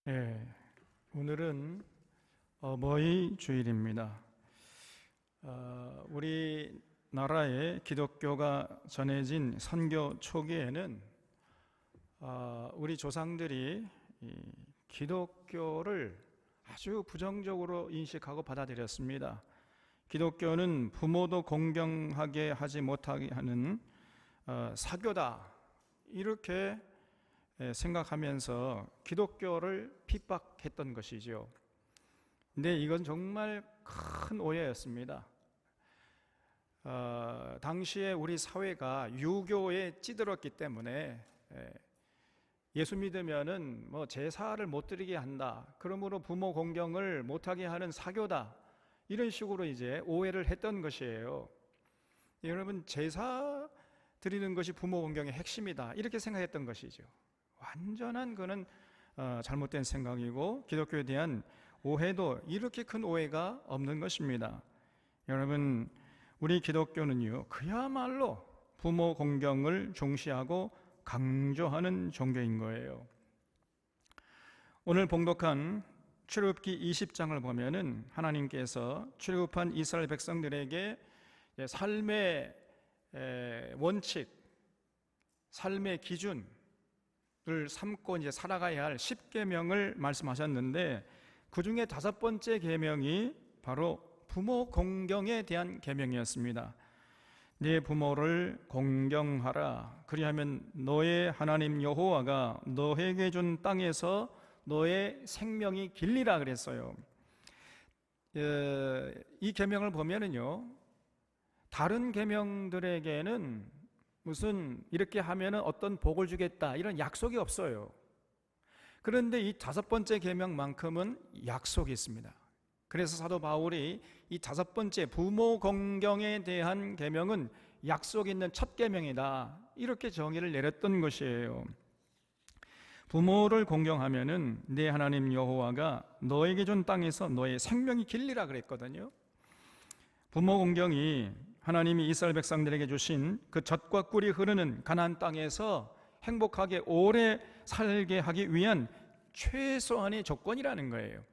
네, 오늘은 어버이 주일입니다. 우리나라에 기독교가 전해진 선교 초기에는 우리 조상들이 이 기독교를 아주 부정적으로 인식하고 받아들였습니다. 기독교는 부모도 공경하게 하지 못하게 하는 사교다, 이렇게 생각하면서 기독교를 핍박했던 것이죠. 근데 이건 정말 큰 오해였습니다. 당시에 우리 사회가 유교에 찌들었기 때문에 예수 믿으면은 제사를 못 드리게 한다, 그러므로 부모 공경을 못하게 하는 사교다, 이런 식으로 이제 오해를 했던 것이에요. 여러분, 제사 드리는 것이 부모 공경의 핵심이다, 이렇게 생각했던 것이죠. 완전한 그는 잘못된 생각이고, 기독교에 대한 오해도 이렇게 큰 오해가 없는 것입니다. 여러분, 우리 기독교는요, 그야말로 부모 공경을重시하고 강조하는 종교인 거예요. 오늘 봉독한 출애굽기 20장을 보면은 하나님께서 출애굽한 이스라엘 백성들에게 삶의 원칙, 삶의 기준 를 삼고 이제 살아가야 할 10계명을 말씀하셨는데, 그 중에 5번째 계명이 바로 부모 공경에 대한 계명이었습니다. 네 부모를 공경하라, 그리하면 너의 하나님 여호와가 너에게 준 땅에서 너의 생명이 길리라 그랬어요. 이 계명을 보면은요, 다른 계명들에게는 무슨 이렇게 하면은 어떤 복을 주겠다, 이런 약속이 없어요. 그런데 이 5번째 계명만큼은 약속이 있습니다. 그래서 사도 바울이 이 5번째 부모 공경에 대한 계명은 약속 있는 첫 계명이다, 이렇게 정의를 내렸던 것이에요. 부모를 공경하면은 네 하나님 여호와가 너에게 준 땅에서 너의 생명이 길리라 그랬거든요. 부모 공경이 하나님이 이스라엘 백성들에게 주신 그 젖과 꿀이 흐르는 가나안 땅에서 행복하게 오래 살게 하기 위한 최소한의 조건이라는 거예요.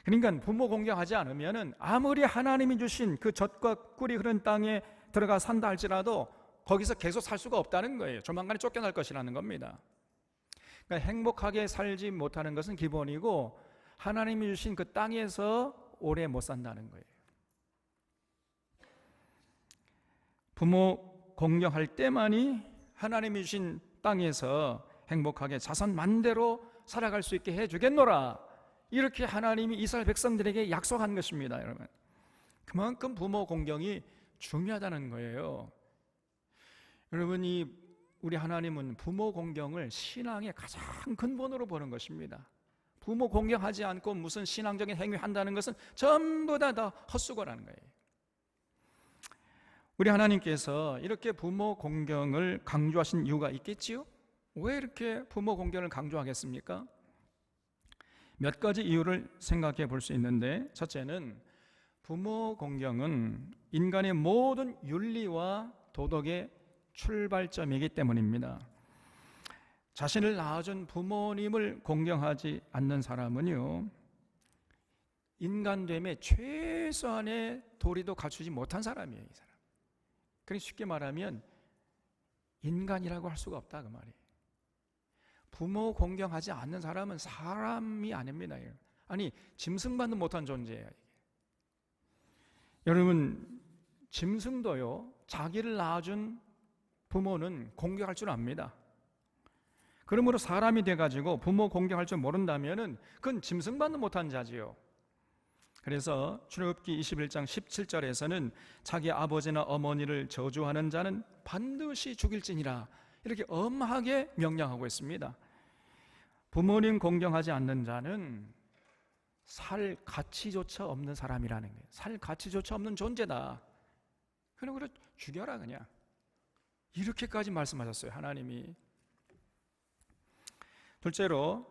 그러니까 부모 공경하지 않으면 아무리 하나님이 주신 그 젖과 꿀이 흐르는 땅에 들어가 산다 할지라도 거기서 계속 살 수가 없다는 거예요. 조만간에 쫓겨날 것이라는 겁니다. 그러니까 행복하게 살지 못하는 것은 기본이고, 하나님이 주신 그 땅에서 오래 못 산다는 거예요. 부모 공경할 때만이 하나님이 주신 땅에서 행복하게 자선만대로 살아갈 수 있게 해주겠노라, 이렇게 하나님이 이스라엘 백성들에게 약속한 것입니다. 여러분, 그만큼 부모 공경이 중요하다는 거예요. 여러분, 우리 하나님은 부모 공경을 신앙의 가장 근본으로 보는 것입니다. 부모 공경하지 않고 무슨 신앙적인 행위 한다는 것은 전부 다 헛수고라는 거예요. 우리 하나님께서 이렇게 부모 공경을 강조하신 이유가 있겠지요? 왜 이렇게 부모 공경을 강조하겠습니까? 몇 가지 이유를 생각해 볼 수 있는데, 첫째는 부모 공경은 인간의 모든 윤리와 도덕의 출발점이기 때문입니다. 자신을 낳아준 부모님을 공경하지 않는 사람은요, 인간됨의 최소한의 도리도 갖추지 못한 사람이에요. 이 사람. 그러니까 쉽게 말하면 인간이라고 할 수가 없다, 그 말이에요. 부모 공경하지 않는 사람은 사람이 아닙니다. 아니, 짐승만도 못한 존재예요. 여러분, 짐승도요, 자기를 낳아준 부모는 공경할 줄 압니다. 그러므로 사람이 돼가지고 부모 공경할 줄 모른다면은 그건 짐승만도 못한 자지요. 그래서 출애굽기 21장 17절에서는 자기 아버지나 어머니를 저주하는 자는 반드시 죽일지니라, 이렇게 엄하게 명령하고 있습니다. 부모님 공경하지 않는 자는 살 가치조차 없는 사람이라는 거예요. 살 가치조차 없는 존재다. 그러므로 죽여라 그냥, 이렇게까지 말씀하셨어요, 하나님이. 둘째로,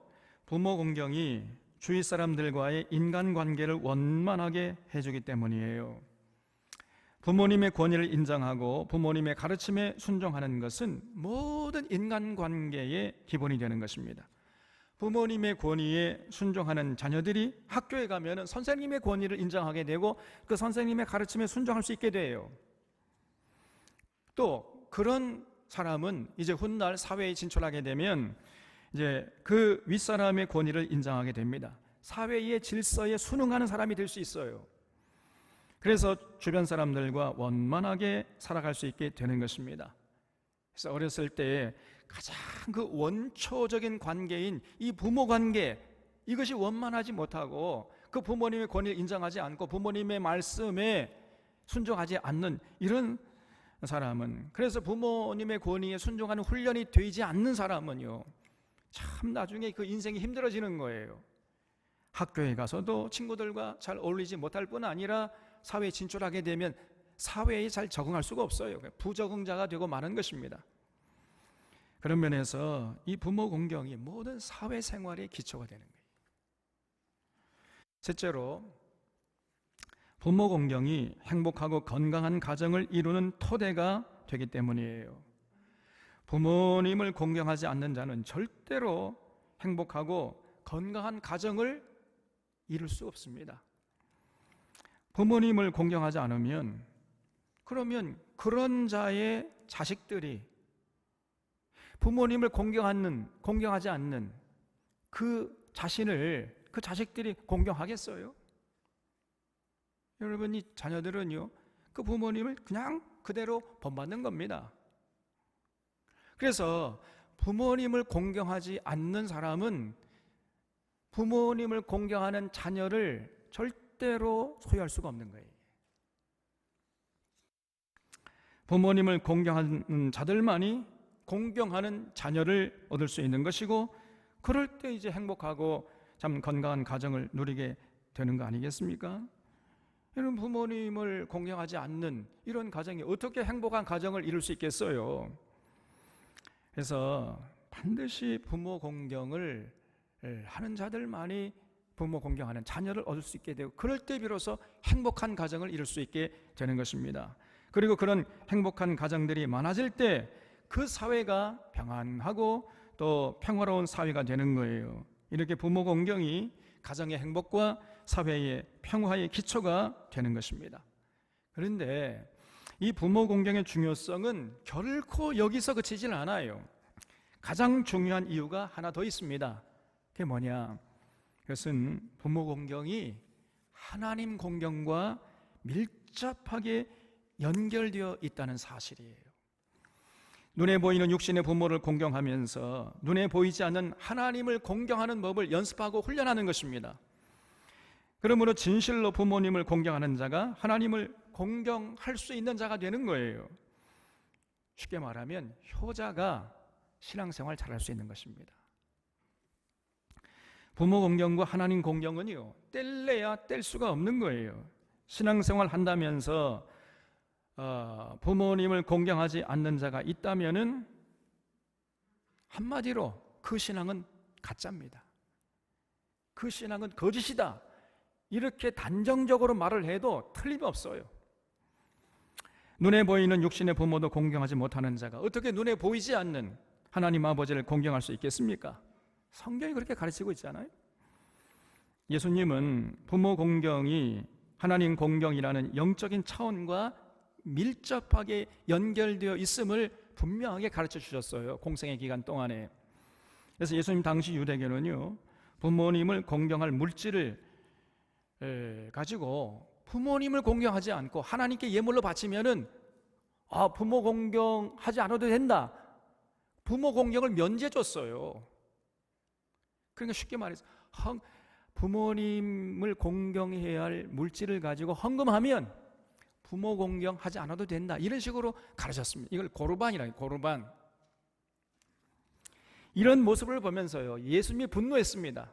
부모 공경이 주위 사람들과의 인간관계를 원만하게 해주기 때문이에요. 부모님의 권위를 인정하고 부모님의 가르침에 순종하는 것은 모든 인간관계의 기본이 되는 것입니다. 부모님의 권위에 순종하는 자녀들이 학교에 가면 선생님의 권위를 인정하게 되고 그 선생님의 가르침에 순종할 수 있게 돼요. 또 그런 사람은 이제 훗날 사회에 진출하게 되면 이제 그 윗사람의 권위를 인정하게 됩니다. 사회의 질서에 순응하는 사람이 될 수 있어요. 그래서 주변 사람들과 원만하게 살아갈 수 있게 되는 것입니다. 그래서 어렸을 때 가장 그 원초적인 관계인 이 부모 관계, 이것이 원만하지 못하고 그 부모님의 권위를 인정하지 않고 부모님의 말씀에 순종하지 않는 이런 사람은, 그래서 부모님의 권위에 순종하는 훈련이 되지 않는 사람은요, 참 나중에 그 인생이 힘들어지는 거예요. 학교에 가서도 친구들과 잘 어울리지 못할 뿐 아니라 사회에 진출하게 되면 사회에 잘 적응할 수가 없어요. 부적응자가 되고 마는 것입니다. 그런 면에서 이 부모 공경이 모든 사회생활의 기초가 되는 거예요. 셋째로, 부모 공경이 행복하고 건강한 가정을 이루는 토대가 되기 때문이에요. 부모님을 공경하지 않는 자는 절대로 행복하고 건강한 가정을 이룰 수 없습니다. 부모님을 공경하지 않으면, 그러면 그런 자의 자식들이 부모님을 공경하지 않는 그 자신을, 그 자식들이 공경하겠어요? 여러분, 이 자녀들은요, 그 부모님을 그냥 그대로 본받는 겁니다. 그래서 부모님을 공경하지 않는 사람은 부모님을 공경하는 자녀를 절대로 소유할 수가 없는 거예요. 부모님을 공경하는 자들만이 공경하는 자녀를 얻을 수 있는 것이고, 그럴 때 이제 행복하고 참 건강한 가정을 누리게 되는 거 아니겠습니까? 이런 부모님을 공경하지 않는 이런 가정이 어떻게 행복한 가정을 이룰 수 있겠어요? 그래서 반드시 부모 공경을 하는 자들만이 부모 공경하는 자녀를 얻을 수 있게 되고, 그럴 때 비로소 행복한 가정을 이룰 수 있게 되는 것입니다. 그리고 그런 행복한 가정들이 많아질 때 그 사회가 평안하고 또 평화로운 사회가 되는 거예요. 이렇게 부모 공경이 가정의 행복과 사회의 평화의 기초가 되는 것입니다. 그런데 이 부모 공경의 중요성은 결코 여기서 그치질 않아요. 가장 중요한 이유가 하나 더 있습니다. 그게 뭐냐? 그것은 부모 공경이 하나님 공경과 밀접하게 연결되어 있다는 사실이에요. 눈에 보이는 육신의 부모를 공경하면서 눈에 보이지 않는 하나님을 공경하는 법을 연습하고 훈련하는 것입니다. 그러므로 진실로 부모님을 공경하는 자가 하나님을 공경할 수 있는 자가 되는 거예요. 쉽게 말하면 효자가 신앙생활 잘할 수 있는 것입니다. 부모 공경과 하나님 공경은요, 뗄래야 뗄 수가 없는 거예요. 신앙생활 한다면서 부모님을 공경하지 않는 자가 있다면은 한마디로 그 신앙은 가짜입니다. 그 신앙은 거짓이다. 이렇게 단정적으로 말을 해도 틀림없어요. 눈에 보이는 육신의 부모도 공경하지 못하는 자가 어떻게 눈에 보이지 않는 하나님 아버지를 공경할 수 있겠습니까? 성경이 그렇게 가르치고 있잖아요. 예수님은 부모 공경이 하나님 공경이라는 영적인 차원과 밀접하게 연결되어 있음을 분명하게 가르쳐 주셨어요. 공생의 기간 동안에. 그래서 예수님 당시 유대교는요, 부모님을 공경할 물질을 가지고 부모님을 공경하지 않고 하나님께 예물로 바치면은 부모 공경하지 않아도 된다. 부모 공경을 면제해 줬어요. 그러니까 쉽게 말해서 부모님을 공경해야 할 물질을 가지고 헌금하면 부모 공경하지 않아도 된다. 이런 식으로 가르쳤습니다. 이걸 고르반이라고, 고르반. 이런 모습을 보면서요, 예수님이 분노했습니다.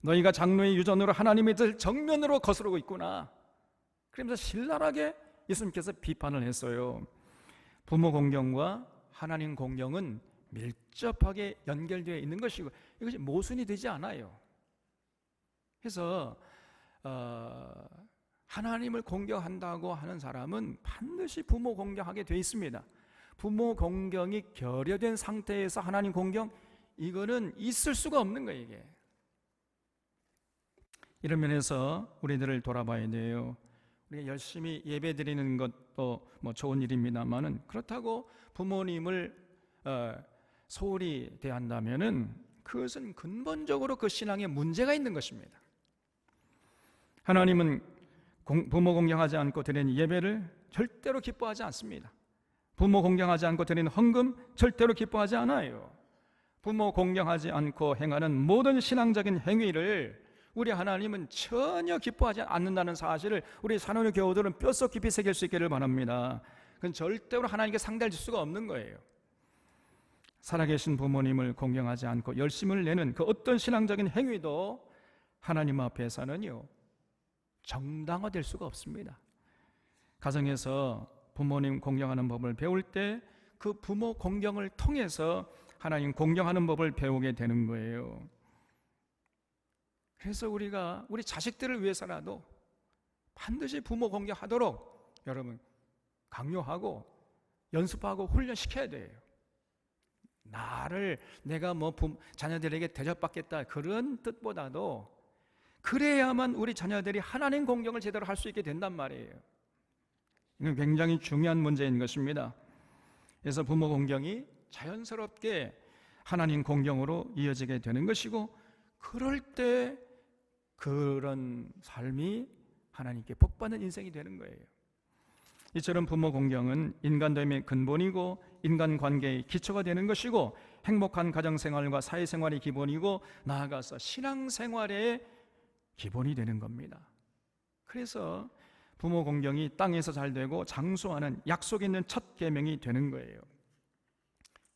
너희가 장로의 유전으로 하나님의 뜻을 정면으로 거스르고 있구나. 그러면서 신랄하게 예수님께서 비판을 했어요. 부모 공경과 하나님 공경은 밀접하게 연결되어 있는 것이고 이것이 모순이 되지 않아요. 그래서 하나님을 공경한다고 하는 사람은 반드시 부모 공경하게 되어 있습니다. 부모 공경이 결여된 상태에서 하나님 공경, 이거는 있을 수가 없는 거예요, 이게. 이런 면에서 우리들을 돌아봐야 돼요. 우리가 열심히 예배 드리는 것도 뭐 좋은 일입니다만은, 그렇다고 부모님을 소홀히 대한다면은 그것은 근본적으로 그 신앙에 문제가 있는 것입니다. 하나님은 부모 공경하지 않고 드리는 예배를 절대로 기뻐하지 않습니다. 부모 공경하지 않고 드리는 헌금 절대로 기뻐하지 않아요. 부모 공경하지 않고 행하는 모든 신앙적인 행위를 우리 하나님은 전혀 기뻐하지 않는다는 사실을 우리 산원의 교우들은 뼛속 깊이 새길 수 있기를 바랍니다. 그건 절대로 하나님께 상대할 수가 없는 거예요. 살아계신 부모님을 공경하지 않고 열심을 내는 그 어떤 신앙적인 행위도 하나님 앞에서는요, 정당화될 수가 없습니다. 가정에서 부모님 공경하는 법을 배울 때 그 부모 공경을 통해서 하나님 공경하는 법을 배우게 되는 거예요. 그래서 우리가 우리 자식들을 위해서라도 반드시 부모 공경하도록 여러분 강요하고 연습하고 훈련시켜야 돼요. 내가 뭐 자녀들에게 대접받겠다 그런 뜻보다도 그래야만 우리 자녀들이 하나님 공경을 제대로 할 수 있게 된단 말이에요. 이건 굉장히 중요한 문제인 것입니다. 그래서 부모 공경이 자연스럽게 하나님 공경으로 이어지게 되는 것이고, 그럴 때 그런 삶이 하나님께 복받는 인생이 되는 거예요. 이처럼 부모 공경은 인간됨의 근본이고 인간관계의 기초가 되는 것이고 행복한 가정생활과 사회생활의 기본이고 나아가서 신앙생활의 기본이 되는 겁니다. 그래서 부모 공경이 땅에서 잘 되고 장수하는 약속 있는 첫 계명이 되는 거예요.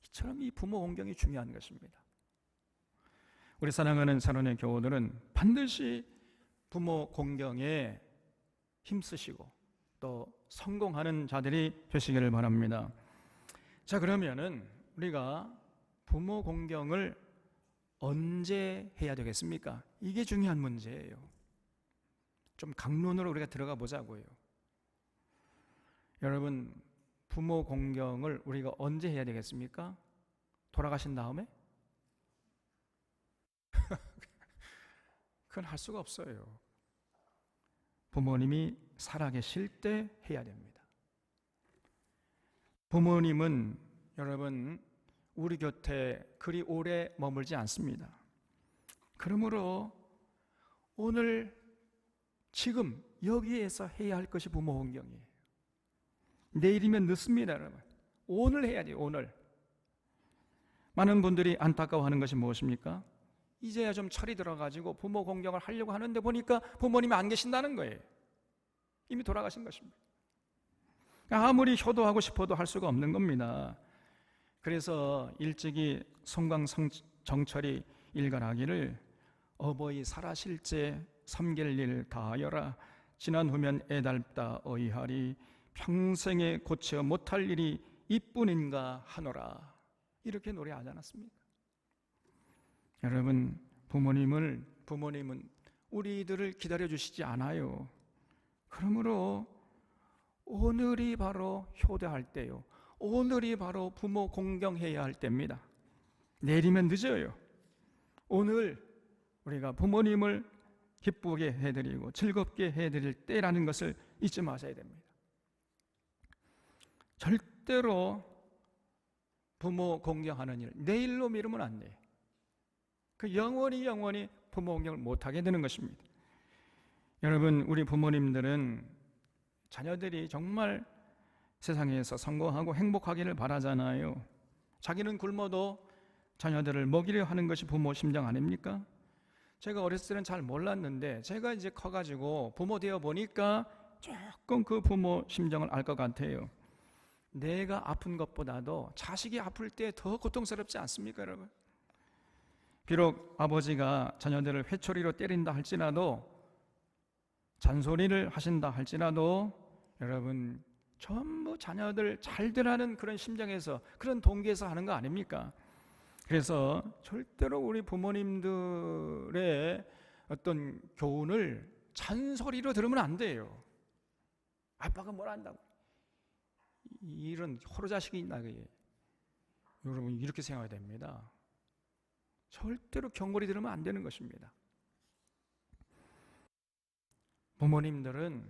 이처럼 이 부모 공경이 중요한 것입니다. 우리 사랑하는 산원의 교우들은 반드시 부모 공경에 힘쓰시고 또 성공하는 자들이 되시기를 바랍니다. 자, 그러면은 우리가 부모 공경을 언제 해야 되겠습니까? 이게 중요한 문제예요. 좀 강론으로 우리가 들어가 보자고요. 여러분, 부모 공경을 우리가 언제 해야 되겠습니까? 돌아가신 다음에? 그건 할 수가 없어요. 부모님이 살아계실 때 해야 됩니다. 부모님은 여러분 우리 곁에 그리 오래 머물지 않습니다. 그러므로 오늘 지금 여기에서 해야 할 것이 부모 공경이에요. 내일이면 늦습니다, 여러분. 오늘 해야 돼요, 오늘. 많은 분들이 안타까워하는 것이 무엇입니까? 이제야 좀 철이 들어가지고 부모 공경을 하려고 하는데 보니까 부모님이 안 계신다는 거예요. 이미 돌아가신 것입니다. 아무리 효도하고 싶어도 할 수가 없는 겁니다. 그래서 일찍이 송강정철이 일갈하기를 어버이 살아실제 섬길 일 다하여라 지난 후면 애달다 어이하리 평생에 고쳐 못할 일이 이뿐인가 하노라 이렇게 노래하지 않았습니까? 여러분 부모님은 우리들을 기다려주시지 않아요. 그러므로 오늘이 바로 효도할 때요. 오늘이 바로 부모 공경해야 할 때입니다. 내일이면 늦어요. 오늘 우리가 부모님을 기쁘게 해드리고 즐겁게 해드릴 때라는 것을 잊지 마셔야 됩니다. 절대로 부모 공경하는 일 내일로 미루면 안 돼요. 그 영원히 부모 공경을 못하게 되는 것입니다. 여러분 우리 부모님들은 자녀들이 정말 세상에서 성공하고 행복하기를 바라잖아요. 자기는 굶어도 자녀들을 먹이려 하는 것이 부모 심정 아닙니까? 제가 어렸을 때는 잘 몰랐는데 제가 이제 커가지고 부모 되어 보니까 조금 그 부모 심정을 알 것 같아요. 내가 아픈 것보다도 자식이 아플 때 더 고통스럽지 않습니까, 여러분? 비록 아버지가 자녀들을 회초리로 때린다 할지라도 잔소리를 하신다 할지라도 여러분 전부 자녀들 잘 되라는 그런 심정에서 그런 동기에서 하는 거 아닙니까? 그래서 절대로 우리 부모님들의 어떤 교훈을 잔소리로 들으면 안 돼요. 아빠가 뭘 안다고 이런 호로자식이 있나 그게. 여러분 이렇게 생각해야 됩니다. 절대로 경골이 들으면 안 되는 것입니다. 부모님들은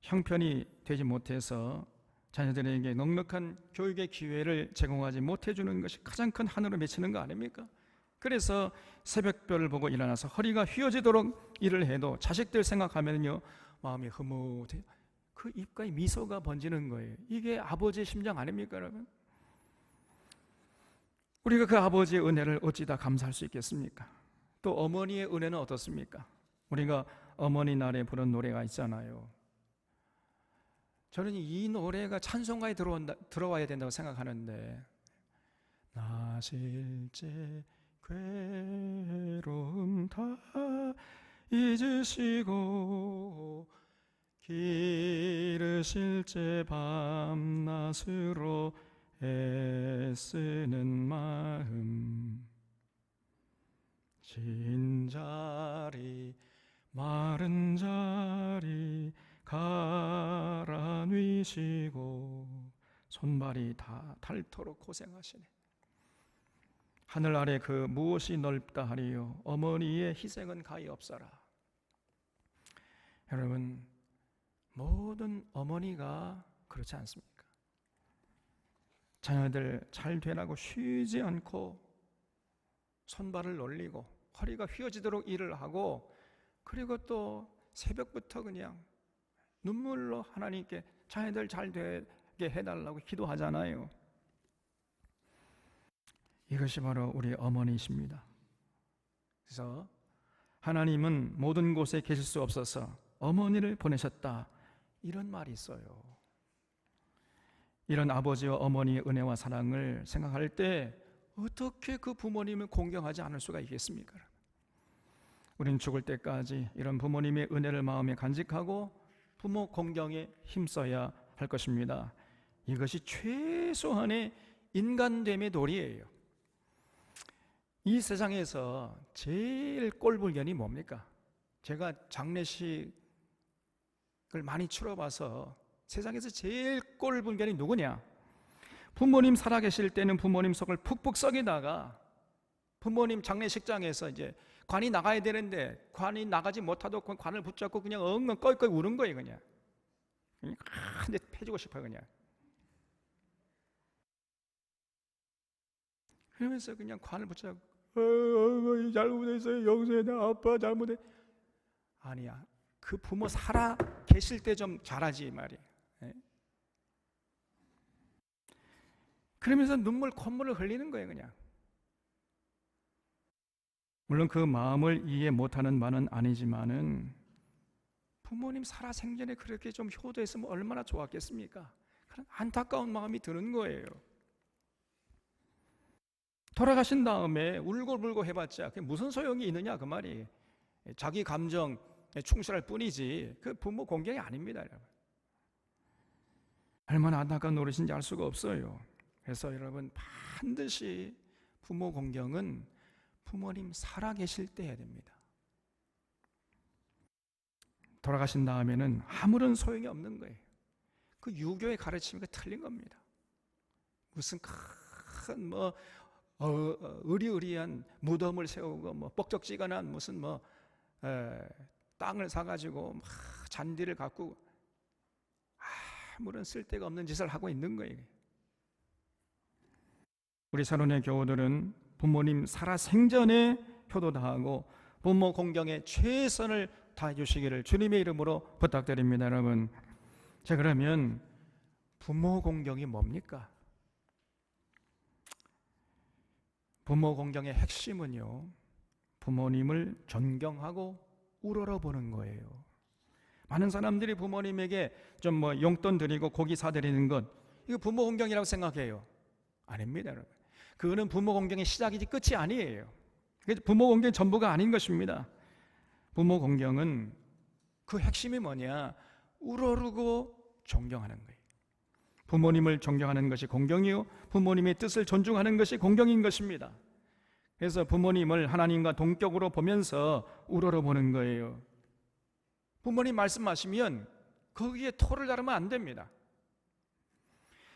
형편이 되지 못해서 자녀들에게 넉넉한 교육의 기회를 제공하지 못해주는 것이 가장 큰 한으로 맺히는 거 아닙니까? 그래서 새벽별을 보고 일어나서 허리가 휘어지도록 일을 해도 자식들 생각하면요 마음이 흐뭇해요. 그 입가에 미소가 번지는 거예요. 이게 아버지의 심정 아닙니까, 여러분? 우리가 그 아버지의 은혜를 어찌다 감사할 수 있겠습니까? 또 어머니의 은혜는 어떻습니까? 우리가 어머니 날에 부른 노래가 있잖아요. 저는 이 노래가 찬송가에 들어와야 된다고 생각하는데, 나 실제 괴로움 다 잊으시고 기르실 제 밤낮으로 애쓰는 마음, 진 자리 마른 자리 가라뉘시고 손발이 다 닳도록 고생하시네. 하늘 아래 그 무엇이 넓다 하리요 어머니의 희생은 가히 없어라. 여러분, 모든 어머니가 그렇지 않습니까? 자녀들 잘 되라고 쉬지 않고 손발을 놀리고 허리가 휘어지도록 일을 하고, 그리고 또 새벽부터 그냥 눈물로 하나님께 자녀들 잘 되게 해달라고 기도하잖아요. 이것이 바로 우리 어머니이십니다. 그래서 하나님은 모든 곳에 계실 수 없어서 어머니를 보내셨다, 이런 말이 있어요. 이런 아버지와 어머니의 은혜와 사랑을 생각할 때 어떻게 그 부모님을 공경하지 않을 수가 있겠습니까? 우린 죽을 때까지 이런 부모님의 은혜를 마음에 간직하고 부모 공경에 힘써야 할 것입니다. 이것이 최소한의 인간됨의 도리예요. 이 세상에서 제일 꼴불견이 뭡니까? 제가 장례식을 많이 치러봐서 세상에서 제일 꼴불견이 누구냐? 부모님 살아계실 때는 부모님 속을 푹푹 썩이다가 부모님 장례식장에서 이제 관이 나가야 되는데 관이 나가지 못하도록 관을 붙잡고 그냥 엉엉 껄껄 우는 거예요. 그냥 근데 패주고 싶어요. 그냥 그러면서 그냥 관을 붙잡고 잘못했어요. 용서해, 나 아빠 잘못해. 아니야, 그 부모 살아 계실 때 좀 잘하지 말이야. 그러면서 콧물을 흘리는 거예요. 그냥. 물론 그 마음을 이해 못하는 바는 아니지만은 부모님 살아생전에 그렇게 좀 효도했으면 얼마나 좋았겠습니까? 그런 안타까운 마음이 드는 거예요. 돌아가신 다음에 울고불고 해봤자 그게 무슨 소용이 있느냐 그 말이. 자기 감정에 충실할 뿐이지 그 부모 공경이 아닙니다. 여러분. 얼마나 안타까운 노릇인지 알 수가 없어요. 그래서 여러분, 반드시 부모 공경은 부모님 살아계실 때 해야 됩니다. 돌아가신 다음에는 아무런 소용이 없는 거예요. 그 유교의 가르침이 틀린 겁니다. 무슨 큰 의리의리한 무덤을 세우고 뻑적지근한 무슨 땅을 사가지고 잔디를 가꾸고 아무런 쓸데가 없는 짓을 하고 있는 거예요. 우리 사론의 교우들은 부모님 살아생전에 효도 다하고 부모 공경에 최선을 다해 주시기를 주님의 이름으로 부탁드립니다. 여러분, 자, 그러면 부모 공경이 뭡니까? 부모 공경의 핵심은요, 부모님을 존경하고 우러러보는 거예요. 많은 사람들이 부모님에게 좀 용돈 드리고 고기 사드리는 것, 이거 부모 공경이라고 생각해요. 아닙니다, 여러분. 그거는 부모 공경의 시작이지 끝이 아니에요. 부모 공경이 전부가 아닌 것입니다. 부모 공경은 그 핵심이 뭐냐? 우러르고 존경하는 거예요. 부모님을 존경하는 것이 공경이요, 부모님의 뜻을 존중하는 것이 공경인 것입니다. 그래서 부모님을 하나님과 동격으로 보면서 우러러보는 거예요. 부모님 말씀하시면 거기에 토를 다르면 안 됩니다.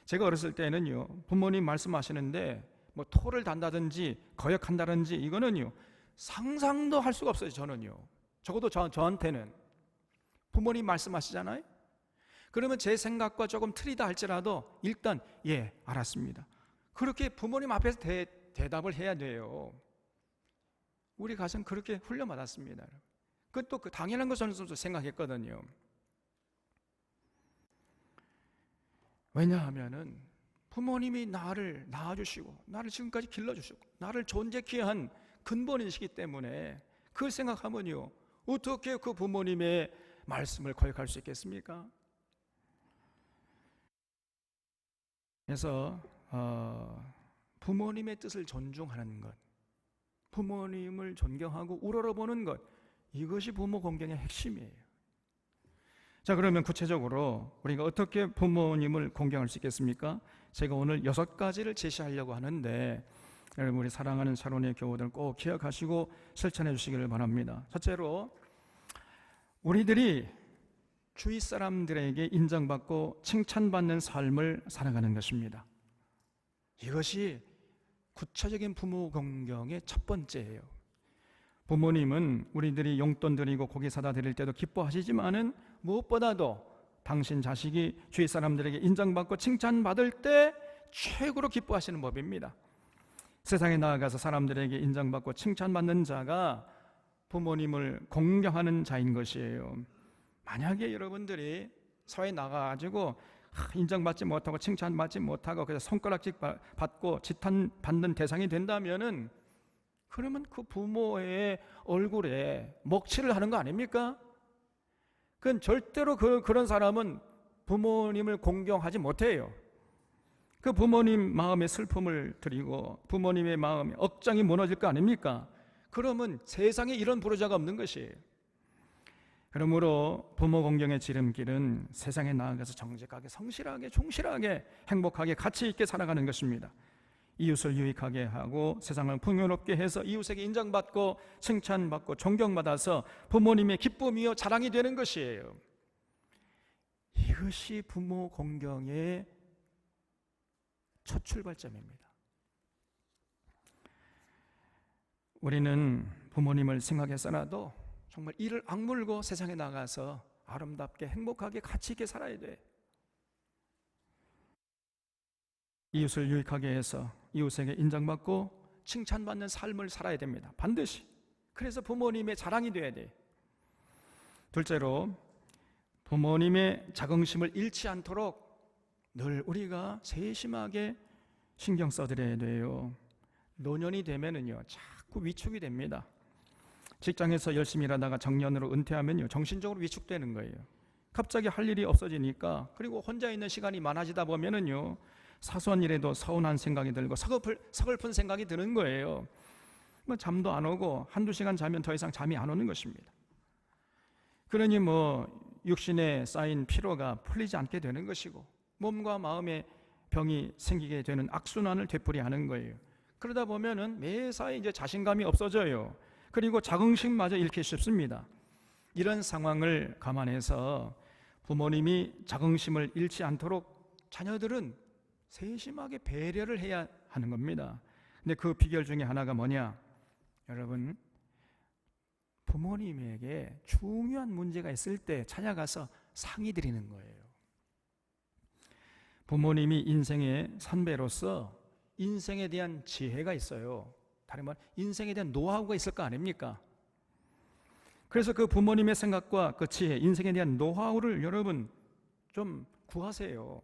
제가 어렸을 때는요, 부모님 말씀하시는데 뭐 토를 단다든지 거역한다든지 이거는요 상상도 할 수가 없어요. 저는요. 적어도 저한테는 부모님 말씀하시잖아요. 그러면 제 생각과 조금 틀리다 할지라도 일단 예 알았습니다. 그렇게 부모님 앞에서 대답을 해야 돼요. 우리 가정 그렇게 훈련받았습니다. 그것도 당연한 거 저는 생각했거든요. 왜냐하면은 부모님이 나를 낳아주시고 나를 지금까지 길러주시고 나를 존재케 한 근본이시기 때문에 그 생각하면요 어떻게 그 부모님의 말씀을 거역할 수 있겠습니까? 그래서 부모님의 뜻을 존중하는 것, 부모님을 존경하고 우러러보는 것, 이것이 부모 공경의 핵심이에요. 자, 그러면 구체적으로 우리가 어떻게 부모님을 공경할 수 있겠습니까? 제가 오늘 6가지를 제시하려고 하는데 여러분 우리 사랑하는 샤론의 교우들 꼭 기억하시고 실천해 주시기를 바랍니다. 첫째로 우리들이 주위 사람들에게 인정받고 칭찬받는 삶을 살아가는 것입니다. 이것이 구체적인 부모 공경의 첫 번째예요. 부모님은 우리들이 용돈 드리고 고기 사다 드릴 때도 기뻐하시지만은 무엇보다도 당신 자식이 주위 사람들에게 인정받고 칭찬받을 때 최고로 기뻐하시는 법입니다. 세상에 나아가서 사람들에게 인정받고 칭찬받는 자가 부모님을 공경하는 자인 것이에요. 만약에 여러분들이 사회에 나가가지고 인정받지 못하고 칭찬받지 못하고 그래서 손가락질 받고 지탄받는 대상이 된다면은 그러면 그 부모의 얼굴에 먹칠을 하는 거 아닙니까? 그건 절대로 그런 사람은 부모님을 공경하지 못해요. 그 부모님 마음에 슬픔을 드리고 부모님의 마음에 억장이 무너질 거 아닙니까? 그러면 세상에 이런 불효자가 없는 것이에요. 그러므로 부모 공경의 지름길은 세상에 나아가서 정직하게 성실하게 충실하게 행복하게 가치 있게 살아가는 것입니다. 이웃을 유익하게 하고 세상을 풍요롭게 해서 이웃에게 인정받고 칭찬받고 존경받아서 부모님의 기쁨이요 자랑이 되는 것이에요. 이것이 부모 공경의 첫 출발점입니다. 우리는 부모님을 생각해서라도 정말 이를 악물고 세상에 나가서 아름답게 행복하게 가치 있게 살아야 돼. 이웃을 유익하게 해서 이웃에게 인정받고 칭찬받는 삶을 살아야 됩니다. 반드시. 그래서 부모님의 자랑이 돼야 돼. 둘째로 부모님의 자긍심을 잃지 않도록 늘 우리가 세심하게 신경 써드려야 돼요. 노년이 되면은요 자꾸 위축이 됩니다. 직장에서 열심히 일하다가 정년으로 은퇴하면요 정신적으로 위축되는 거예요. 갑자기 할 일이 없어지니까 그리고 혼자 있는 시간이 많아지다 보면은요 사소한 일에도 서운한 생각이 들고 서글픈 생각이 드는 거예요. 뭐 잠도 안 오고 한두 시간 자면 더 이상 잠이 안 오는 것입니다. 그러니 육신에 쌓인 피로가 풀리지 않게 되는 것이고 몸과 마음에 병이 생기게 되는 악순환을 되풀이하는 거예요. 그러다 보면은 매사에 이제 자신감이 없어져요. 그리고 자긍심마저 잃기 쉽습니다. 이런 상황을 감안해서 부모님이 자긍심을 잃지 않도록 자녀들은 세심하게 배려를 해야 하는 겁니다. 근데 그 비결 중에 하나가 뭐냐? 여러분, 부모님에게 중요한 문제가 있을 때 찾아가서 상의 드리는 거예요. 부모님이 인생의 선배로서 인생에 대한 지혜가 있어요. 다른 말 인생에 대한 노하우가 있을 거 아닙니까? 그래서 그 부모님의 생각과 그 지혜, 인생에 대한 노하우를 여러분 좀 구하세요.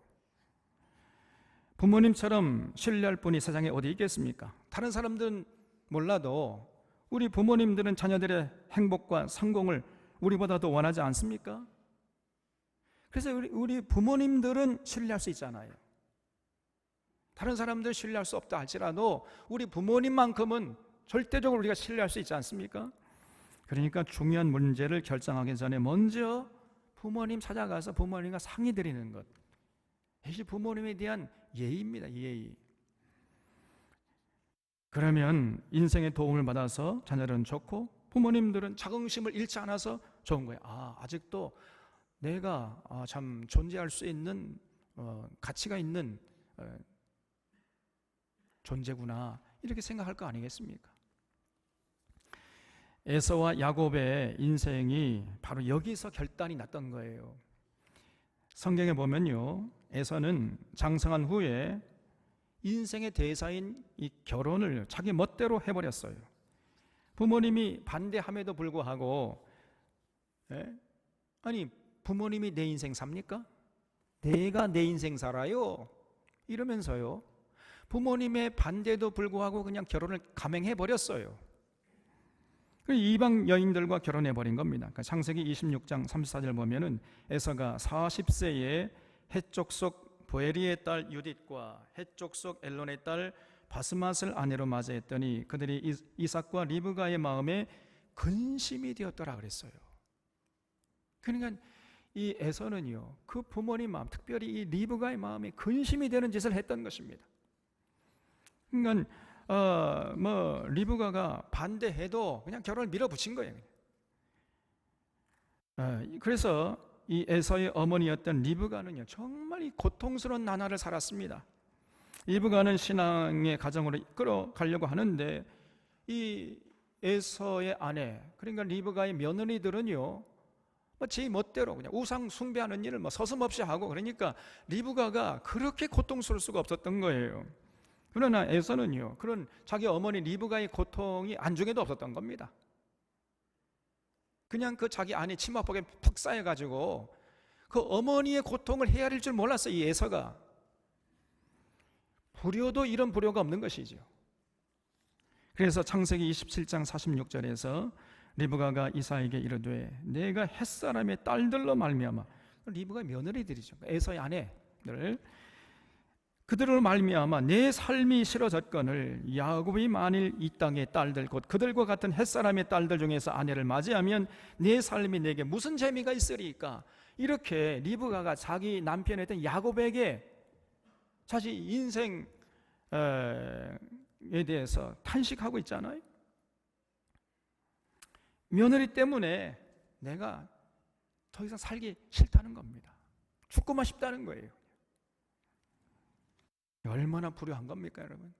부모님처럼 신뢰할 분이 세상에 어디 있겠습니까? 다른 사람들은 몰라도 우리 부모님들은 자녀들의 행복과 성공을 우리보다도 원하지 않습니까? 그래서 우리 부모님들은 신뢰할 수 있잖아요. 다른 사람들 신뢰할 수 없다 할지라도 우리 부모님만큼은 절대적으로 우리가 신뢰할 수 있지 않습니까? 그러니까 중요한 문제를 결정하기 전에 먼저 부모님 찾아가서 부모님과 상의 드리는 것, 이것이 부모님에 대한 예의입니다. 예의. 그러면 인생의 도움을 받아서 자녀들은 좋고 부모님들은 자긍심을 잃지 않아서 좋은 거예요. 아직도 내가 참 존재할 수 있는 가치가 있는 존재구나 이렇게 생각할 거 아니겠습니까? 에서와 야곱의 인생이 바로 여기서 결단이 났던 거예요. 성경에 보면요, 에서는 장성한 후에 인생의 대사인 이 결혼을 자기 멋대로 해버렸어요. 부모님이 반대함에도 불구하고, 아니 부모님이 내 인생 삽니까? 내가 내 인생 살아요 이러면서요, 부모님의 반대도 불구하고 그냥 결혼을 감행해버렸어요. 이방 여인들과 결혼해버린 겁니다. 그러니까 창세기 26장 34절 보면은 에서가 40세에 헷족 속 보에리의 딸 유딧과 헷족 속 엘론의 딸 바스맛을 아내로 맞이했더니 그들이 이삭과 리브가의 마음에 근심이 되었더라 그랬어요. 그러니까 이 에서는요, 그 부모님 마음, 특별히 이 리브가의 마음에 근심이 되는 짓을 했던 것입니다. 그러니까 리브가가 반대해도 그냥 결혼을 밀어붙인 거예요. 그래서 이 에서의 어머니였던 리브가는요, 정말 이 고통스러운 나날을 살았습니다. 리브가는 신앙의 가정으로 이끌어가려고 하는데 이 에서의 아내, 그러니까 리브가의 며느리들은요, 제 멋대로 그냥 우상 숭배하는 일을 서슴없이 하고, 그러니까 리브가가 그렇게 고통스러울 수가 없었던 거예요. 그러나 에서는요, 그런 자기 어머니 리브가의 고통이 안중에도 없었던 겁니다. 그냥 그 자기 아내 치마폭에 푹 쌓여가지고 그 어머니의 고통을 헤아릴 줄 몰랐어요. 이 에서가. 불효도 이런 불효가 없는 것이죠. 그래서 창세기 27장 46절에서 리브가가 이삭에게 이르되 내가 햇사람의 딸들로 말미암아, 리브가의 며느리들이죠, 에서의 아내들, 그들로 말미암아 내 삶이 싫어졌거늘 야곱이 만일 이 땅의 딸들 곧 그들과 같은 햇사람의 딸들 중에서 아내를 맞이하면 내 삶이 내게 무슨 재미가 있으리까? 이렇게 리브가가 자기 남편이었던 야곱에게 자기 인생에 대해서 탄식하고 있잖아요. 며느리 때문에 내가 더 이상 살기 싫다는 겁니다. 죽고만 싶다는 거예요. 얼마나 불효한 겁니까, 여러분?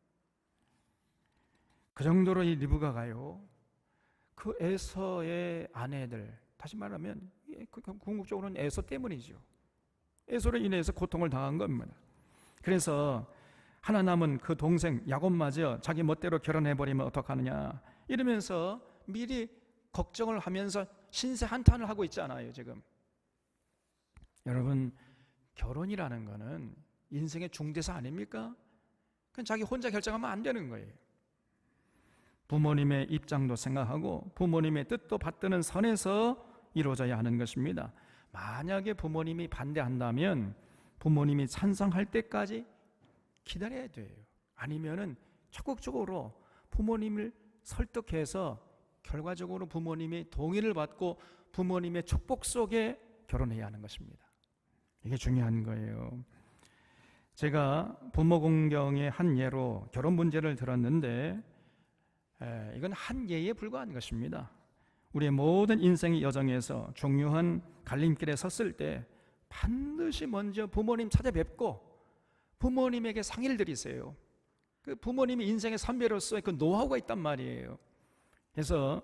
그 정도로 이 리브가가요, 그 에서의 아내들, 다시 말하면 궁극적으로는 에서 때문이죠. 에서로 인해서 고통을 당한 겁니다. 그래서 하나 남은 그 동생 야곱마저 자기 멋대로 결혼해버리면 어떡하느냐 이러면서 미리 걱정을 하면서 신세 한탄을 하고 있잖아요, 지금. 여러분, 결혼이라는 거는 인생의 중대사 아닙니까? 그냥 자기 혼자 결정하면 안 되는 거예요. 부모님의 입장도 생각하고 부모님의 뜻도 받드는 선에서 이루어져야 하는 것입니다. 만약에 부모님이 반대한다면 부모님이 찬성할 때까지 기다려야 돼요. 아니면은 적극적으로 부모님을 설득해서 결과적으로 부모님의 동의를 받고 부모님의 축복 속에 결혼해야 하는 것입니다. 이게 중요한 거예요. 제가 부모 공경의 한 예로 결혼 문제를 들었는데 이건 한 예에 불과한 것입니다. 우리의 모든 인생의 여정에서 중요한 갈림길에 섰을 때 반드시 먼저 부모님 찾아뵙고 부모님에게 상의를 드리세요. 그 부모님이 인생의 선배로서의 그 노하우가 있단 말이에요. 그래서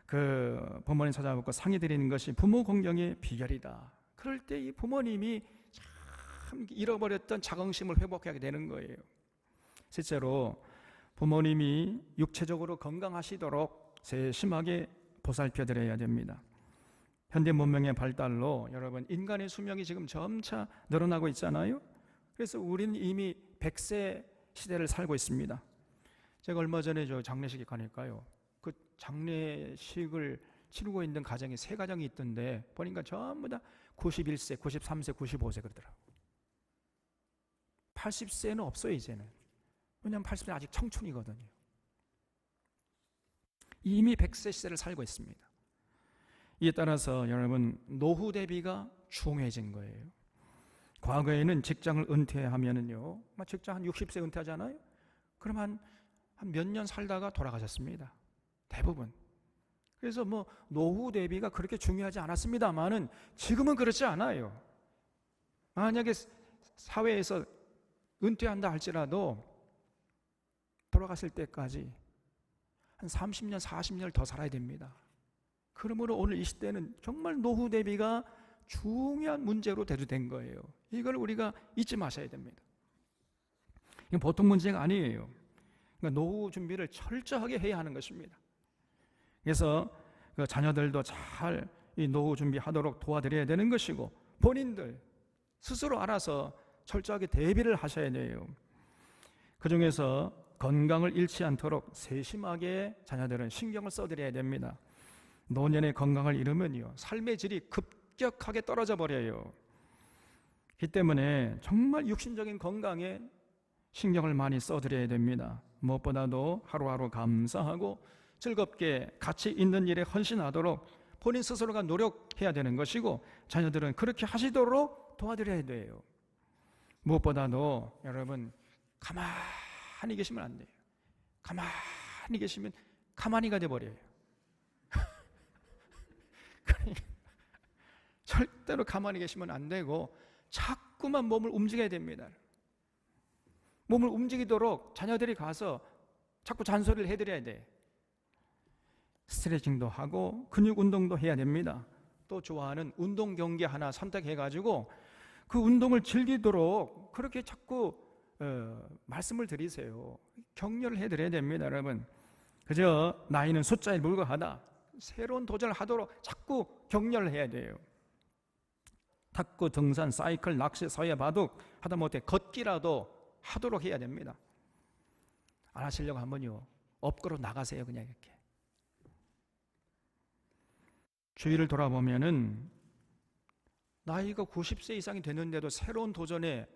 그 부모님 찾아뵙고 상의 드리는 것이 부모 공경의 비결이다. 그럴 때 이 부모님이 참 잃어버렸던 자긍심을 회복하게 되는 거예요. 실제로 부모님이 육체적으로 건강하시도록 세심하게 보살펴 드려야 됩니다. 현대 문명의 발달로 여러분 인간의 수명이 지금 점차 늘어나고 있잖아요. 그래서 우리는 이미 100세 시대를 살고 있습니다. 제가 얼마 전에 장례식에 가니까요, 그 장례식을 치르고 있는 가정이 3가정이 있던데 보니까 전부 다 91세, 93세, 95세 그러더라고요. 80세는 없어요 이제는. 왜냐하면 80세는 아직 청춘이거든요. 이미 100세 시대를 살고 있습니다. 이에 따라서 여러분 노후 대비가 중요해진 거예요. 과거에는 직장을 은퇴하면은요, 직장 한 60세 은퇴하잖아요. 그럼 한 몇 년 살다가 돌아가셨습니다. 대부분. 그래서 노후 대비가 그렇게 중요하지 않았습니다만은 지금은 그렇지 않아요. 만약에 사회에서 은퇴한다 할지라도 돌아가실 때까지 한 30년, 40년을 더 살아야 됩니다. 그러므로 오늘 이 시대는 정말 노후 대비가 중요한 문제로 대두된 거예요. 이걸 우리가 잊지 마셔야 됩니다. 이건 보통 문제가 아니에요. 그러니까 노후 준비를 철저하게 해야 하는 것입니다. 그래서 그 자녀들도 잘 이 노후 준비하도록 도와드려야 되는 것이고, 본인들 스스로 알아서 철저하게 대비를 하셔야 돼요. 그 중에서 건강을 잃지 않도록 세심하게 자녀들은 신경을 써드려야 됩니다. 노년의 건강을 잃으면요, 삶의 질이 급격하게 떨어져 버려요. 그 때문에 정말 육신적인 건강에 신경을 많이 써드려야 됩니다. 무엇보다도 하루하루 감사하고 즐겁게 가치 있는 일에 헌신하도록 본인 스스로가 노력해야 되는 것이고, 자녀들은 그렇게 하시도록 도와드려야 돼요. 무엇보다도 여러분, 가만히 계시면 안 돼요. 가만히 계시면 가만히가 돼버려요. 절대로 가만히 계시면 안 되고 자꾸만 몸을 움직여야 됩니다. 몸을 움직이도록 자녀들이 가서 자꾸 잔소리를 해드려야 돼. 스트레칭도 하고 근육 운동도 해야 됩니다. 또 좋아하는 운동 경기 하나 선택해가지고 그 운동을 즐기도록 그렇게 자꾸 말씀을 드리세요. 격려를 해드려야 됩니다, 여러분. 그저 나이는 숫자에 불과하다, 새로운 도전을 하도록 자꾸 격려를 해야 돼요. 탁구, 등산, 사이클, 낚시, 서예, 바둑, 하다못해 걷기라도 하도록 해야 됩니다. 안 하시려고 하면요, 업걸어 나가세요. 그냥 이렇게. 주위를 돌아보면은 나이가 90세 이상이 됐는데도 새로운 도전에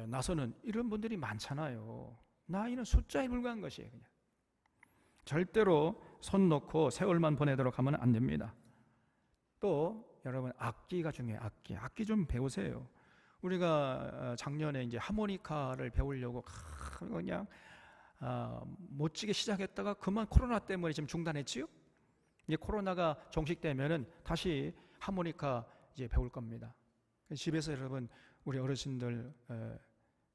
나서는 이런 분들이 많잖아요. 나이는 숫자에 불과한 것이에요. 그냥. 절대로 손 놓고 세월만 보내도록 하면 안 됩니다. 또 여러분, 악기가 중요해요. 악기 좀 배우세요. 우리가 작년에 이제 하모니카를 배우려고 그냥 멋지게 시작했다가 그만 코로나 때문에 지금 중단했지요. 이제 코로나가 종식되면은 다시 하모니카 이제 배울 겁니다. 집에서 여러분, 우리 어르신들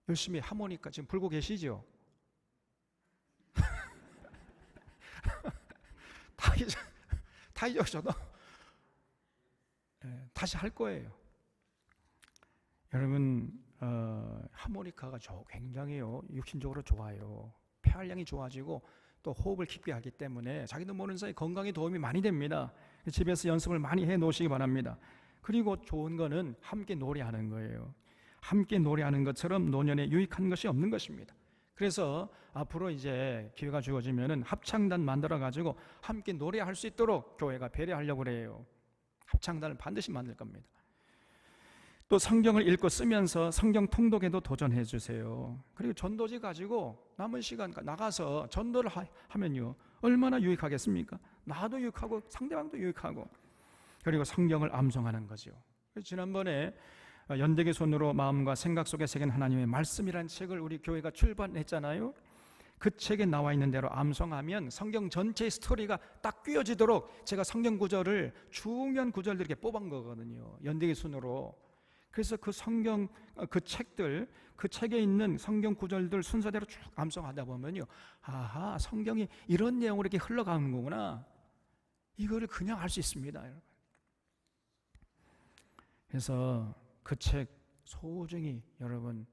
열심히 하모니카 지금 불고 계시죠? 다 잊어져도 다시 할 거예요. 여러분, 하모니카가 굉장히요 육신적으로 좋아요. 폐활량이 좋아지고 또 호흡을 깊게 하기 때문에 자기도 모르는 사이 건강에 도움이 많이 됩니다. 집에서 연습을 많이 해 놓으시기 바랍니다. 그리고 좋은 거는 함께 노래하는 거예요. 함께 노래하는 것처럼 노년에 유익한 것이 없는 것입니다. 그래서 앞으로 이제 기회가 주어지면은 합창단 만들어 가지고 함께 노래할 수 있도록 교회가 배려하려고 그래요. 합창단을 반드시 만들 겁니다. 또 성경을 읽고 쓰면서 성경 통독에도 도전해 주세요. 그리고 전도지 가지고 남은 시간 나가서 전도를 하면요, 얼마나 유익하겠습니까? 나도 유익하고 상대방도 유익하고. 그리고 성경을 암송하는 거죠. 지난번에 연대기 손으로 마음과 생각 속에 새긴 하나님의 말씀이라는 책을 우리 교회가 출판했잖아요. 그 책에 나와 있는 대로 암송하면 성경 전체의 스토리가 딱 꿰어지도록 제가 성경 구절을, 중요한 구절들 이렇게 뽑은 거거든요. 연대기 손으로. 그래서 그 성경, 그 책들, 그 책에 있는 성경 구절들 순서대로 쭉 암송하다 보면요, 아하, 성경이 이런 내용으로 이렇게 흘러가는 거구나, 이거를 그냥 알 수 있습니다, 여러분. 그래서 그 책 소중히 여러분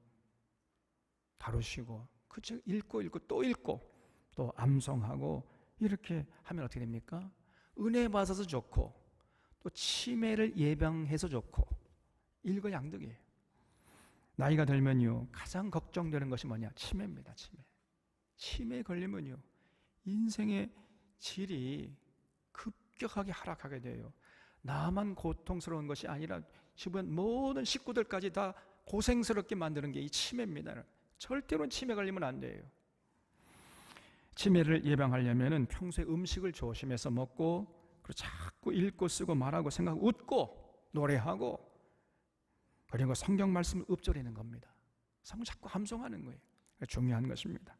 다루시고, 그 책 읽고 또 읽고 또 암송하고, 이렇게 하면 어떻게 됩니까? 은혜 받아서 좋고 또 치매를 예방해서 좋고 일거양득이에요. 나이가 들면요, 가장 걱정되는 것이 뭐냐? 치매입니다. 치매에 걸리면요, 인생의 질이 급격하게 하락하게 돼요. 나만 고통스러운 것이 아니라 주변 모든 식구들까지 다 고생스럽게 만드는 게 이 치매입니다. 절대로 치매 걸리면 안 돼요. 치매를 예방하려면 평소에 음식을 조심해서 먹고, 그리고 자꾸 읽고 쓰고 말하고 생각하고 웃고 노래하고, 그리고 성경 말씀을 읊조리는 겁니다. 성경 자꾸 암송하는 거예요. 중요한 것입니다.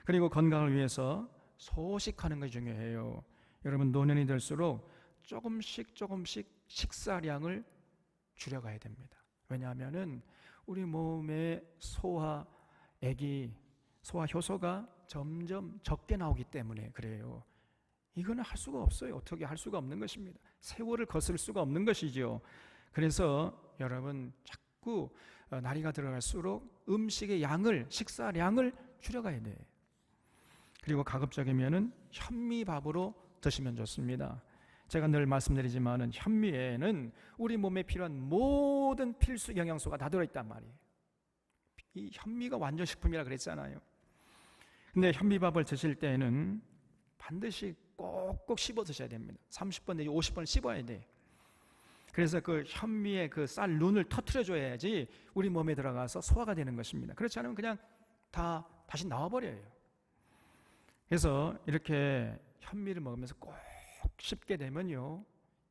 그리고 건강을 위해서 소식하는 것이 중요해요. 여러분, 노년이 될수록 조금씩 식사량을 줄여가야 됩니다. 왜냐하면은 우리 몸의 소화 효소가 점점 적게 나오기 때문에 그래요. 이거는 할 수가 없어요. 어떻게 할 수가 없는 것입니다. 세월을 거스를 수가 없는 것이죠. 그래서 여러분 자꾸 나이가 들어갈수록 음식의 양을, 식사량을 줄여가야 돼. 그리고 가급적이면은 현미밥으로 드시면 좋습니다. 제가 늘 말씀드리지만은 현미에는 우리 몸에 필요한 모든 필수 영양소가 다 들어있단 말이에요. 이 현미가 완전식품이라 그랬잖아요. 근데 현미밥을 드실 때는 반드시 꼭꼭 씹어 드셔야 됩니다. 30번 내지 50번을 씹어야 돼. 그래서 그 현미의 그 쌀 눈을 터트려 줘야지 우리 몸에 들어가서 소화가 되는 것입니다. 그렇지 않으면 그냥 다 다시 나와버려요. 그래서 이렇게 현미를 먹으면서 꼭 씹게 되면요,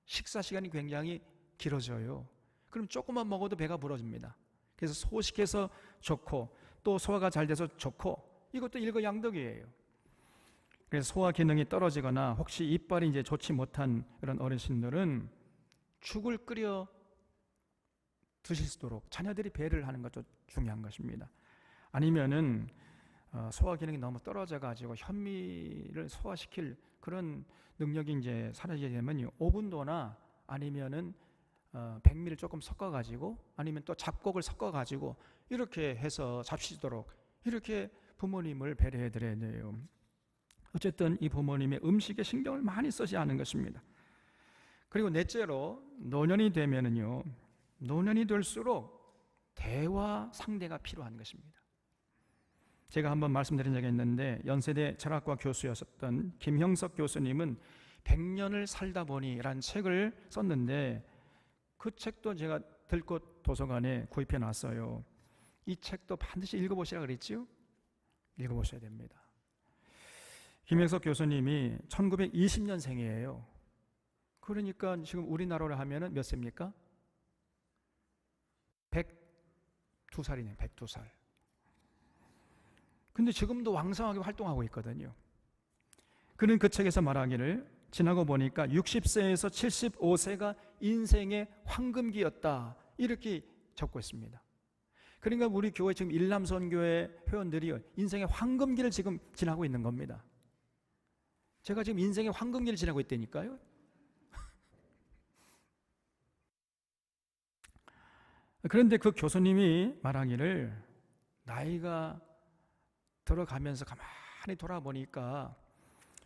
식사 시간이 굉장히 길어져요. 그럼 조금만 먹어도 배가 부러집니다. 그래서 소식해서 좋고 또 소화가 잘 돼서 좋고, 이것도 일거양득이에요. 그래서 소화 기능이 떨어지거나 혹시 이빨이 이제 좋지 못한 그런 어르신들은 죽을 끓여 드실 수 있도록 자녀들이 배를 하는 것도 중요한 것입니다. 아니면은 소화 기능이 너무 떨어져 가지고 현미를 소화시킬 그런 능력이 이제 사라지게 되면 오븐도나 아니면은 백미를 조금 섞어 가지고, 아니면 또 잡곡을 섞어 가지고 이렇게 해서 잡수도록 이렇게 부모님을 배려해 드려야 돼요. 어쨌든 이 부모님의 음식에 신경을 많이 쓰지 않은 것입니다. 그리고 넷째로 노년이 되면은요, 노년이 될수록 대화 상대가 필요한 것입니다. 제가 한번 말씀드린 적이 있는데, 연세대 철학과 교수였었던 김형석 교수님은 100년을 살다 보니라는 책을 썼는데, 그 책도 제가 들꽃 도서관에 구입해 놨어요. 이 책도 반드시 읽어보시라 그랬죠? 읽어보셔야 됩니다. 김형석 교수님이 1920년생이에요. 그러니까 지금 우리나라로 하면은 몇 세입니까? 102살이네요. 102살. 근데 지금도 왕성하게 활동하고 있거든요. 그는 그 책에서 말하기를, 지나고 보니까 60세에서 75세가 인생의 황금기였다, 이렇게 적고 있습니다. 그러니까 우리 교회 지금 일남선교회 회원들이 인생의 황금기를 지금 지나고 있는 겁니다. 제가 지금 인생의 황금기를 지나고 있다니까요. 그런데 그 교수님이 말하기를, 나이가 들어가면서 가만히 돌아보니까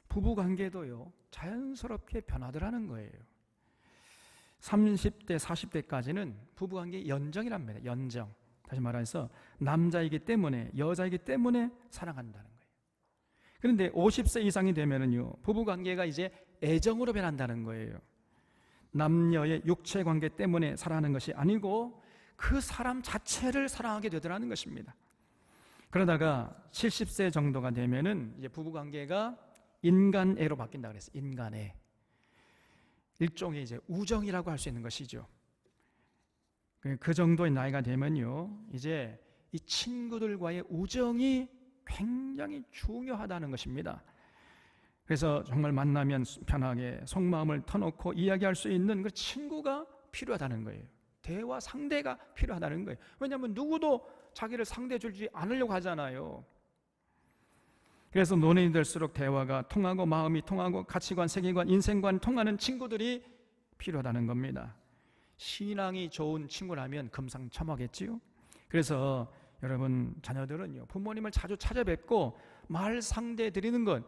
부부관계도요 자연스럽게 변하더라는 거예요. 30대 40대까지는 부부관계 연정이랍니다. 연정. 다시 말해서 남자이기 때문에, 여자이기 때문에 사랑한다는 거예요. 그런데 50세 이상이 되면은요, 부부관계가 이제 애정으로 변한다는 거예요. 남녀의 육체관계 때문에 사랑하는 것이 아니고 그 사람 자체를 사랑하게 되더라는 것입니다. 그러다가 70세 정도가 되면은 이제 부부관계가 인간애로 바뀐다 그랬어요. 인간애. 일종의 이제 우정이라고 할 수 있는 것이죠. 그 정도의 나이가 되면요, 이제 이 친구들과의 우정이 굉장히 중요하다는 것입니다. 그래서 정말 만나면 편하게 속마음을 터놓고 이야기할 수 있는 그 친구가 필요하다는 거예요. 대화 상대가 필요하다는 거예요. 왜냐하면 누구도 자기를 상대해 주지 않으려고 하잖아요. 그래서 노년이 될수록 대화가 통하고 마음이 통하고 가치관, 세계관, 인생관 통하는 친구들이 필요하다는 겁니다. 신앙이 좋은 친구라면 금상첨화겠지요. 그래서 여러분 자녀들은요, 부모님을 자주 찾아뵙고 말 상대해 드리는 것,